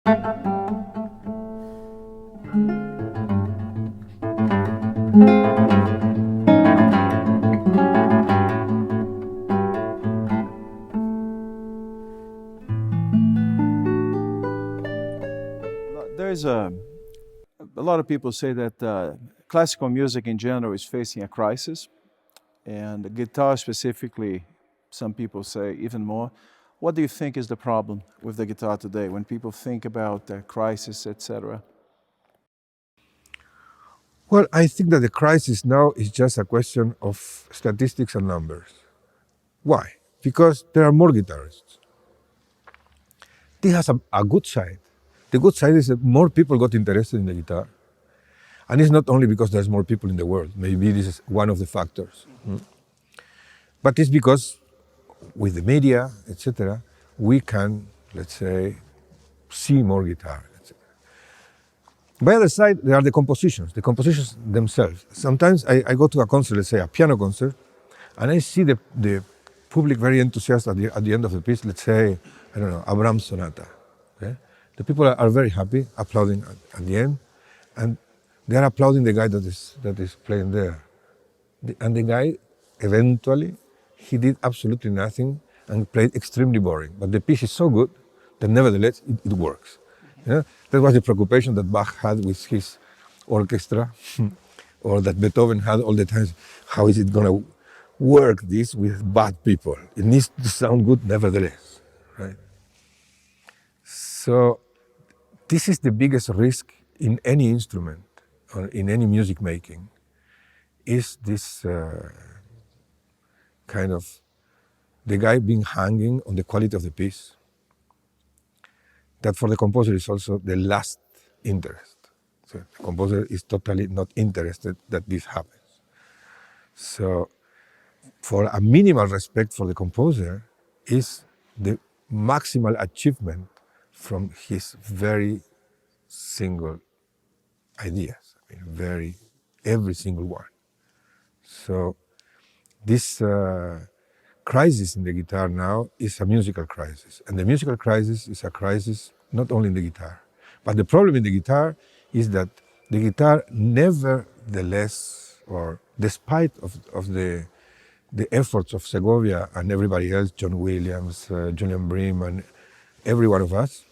There's a lot of people say that classical music in general is facing a crisis, and the guitar specifically, some people say even more. What do you think is the problem with the guitar today when people think about the crisis, etc.? Well, I think that the crisis now is just a question of statistics and numbers. Why? Because there are more guitarists. This has a good side. The good side is that more people got interested in the guitar. And it's not only because there's more people in the world. Maybe this is one of the factors. But it's because with the media, etc., we can, let's say, see more guitar. By the other side, there are the compositions themselves. Sometimes I go to a concert, let's say a piano concert, and I see the public very enthusiastic at the end of the piece, let's say, I don't know, a Brahms sonata. Okay? The people are very happy, applauding at the end, and they are applauding the guy that is playing there. And the guy, eventually, he did absolutely nothing and played extremely boring. But the piece is so good that nevertheless it works. Yeah? That was the preoccupation that Bach had with his orchestra, or that Beethoven had all the time. How is it going to work this with bad people? It needs to sound good nevertheless, right? So this is the biggest risk in any instrument or in any music making, is this kind of the guy being hanging on the quality of the piece. That for the composer is also the last interest. So the composer is totally not interested that this happens. So for a minimal respect for the composer is the maximal achievement from his very single ideas. I mean, every single one. So this crisis in the guitar now is a musical crisis. And the musical crisis is a crisis not only in the guitar. But the problem in the guitar is that the guitar nevertheless, or despite of the efforts of Segovia and everybody else, John Williams, Julian Bream, and every one of us,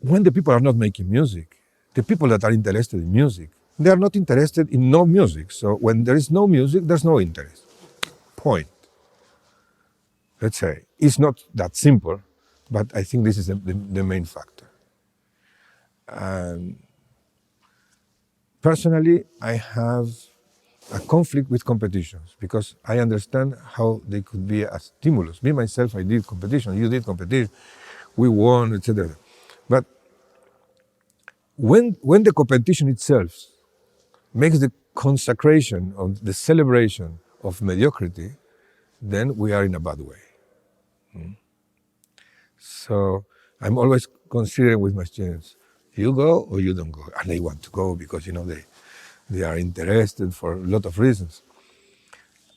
when the people are not making music, the people that are interested in music, they are not interested in no music. So when there is no music, there's no interest. Point. Let's say. It's not that simple, but I think this is the main factor. Personally, I have a conflict with competitions because I understand how they could be a stimulus. Me, myself, I did competition, you did competition, we won, etc. But when the competition itself makes the consecration of the celebration of mediocrity, then we are in a bad way. So I'm always considering with my students, you go or you don't go. And they want to go because, they are interested for a lot of reasons.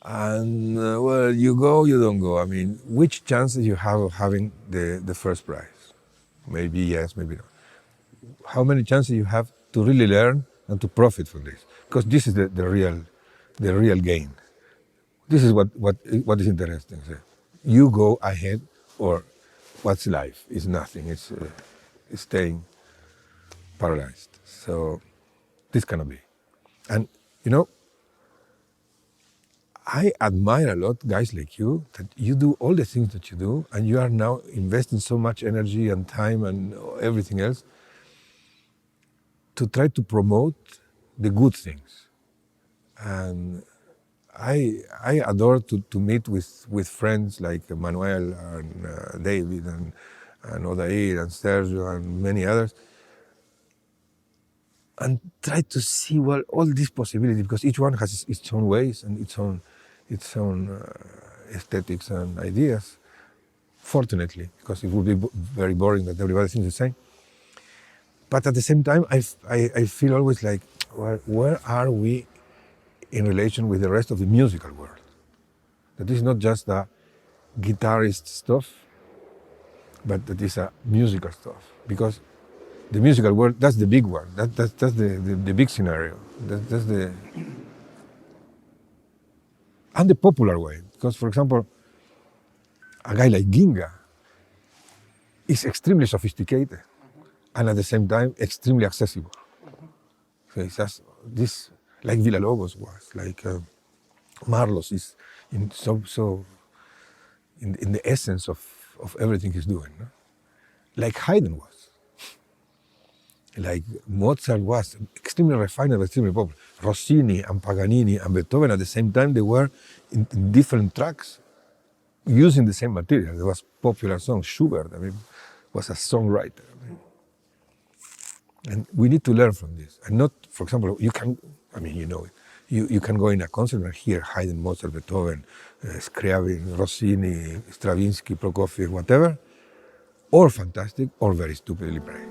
And, well, you go, you don't go. I mean, which chances you have of having the first prize? Maybe yes, maybe no. How many chances you have to really learn and to profit from this? Because this is the real gain. This is what is interesting. So you go ahead, or what's life? It's nothing. It's staying paralyzed. So this cannot be. And I admire a lot guys like you that you do all the things that you do, and you are now investing so much energy and time and everything else to try to promote the good things. And I adore to meet with friends like Manuel and David and Odair and Sergio and many others, and try to see, well, all these possibilities, because each one has its own ways and its own aesthetics and ideas, fortunately, because it would be very boring that everybody thinks the same. But at the same time, I feel always like, well, where are we in relation with the rest of the musical world? That is not just the guitarist stuff, but that is a musical stuff. Because the musical world, that's the big one. That's the big scenario. That's the... And the popular way. Because, for example, a guy like Ginga is extremely sophisticated and at the same time extremely accessible. So it's just this, like Villalobos was, like Marlos is in in the essence of everything he's doing. No? Like Haydn was. Like Mozart was extremely refined and extremely popular. Rossini and Paganini and Beethoven at the same time, they were in different tracks using the same material. There was popular songs. Schubert, I mean, was a songwriter. I mean. And we need to learn from this. And not, for example, you can, I mean, you know it. You can go in a concert and hear Haydn, Mozart, Beethoven, Scriabin, Rossini, Stravinsky, Prokofiev, whatever, or fantastic, or very stupidly praised.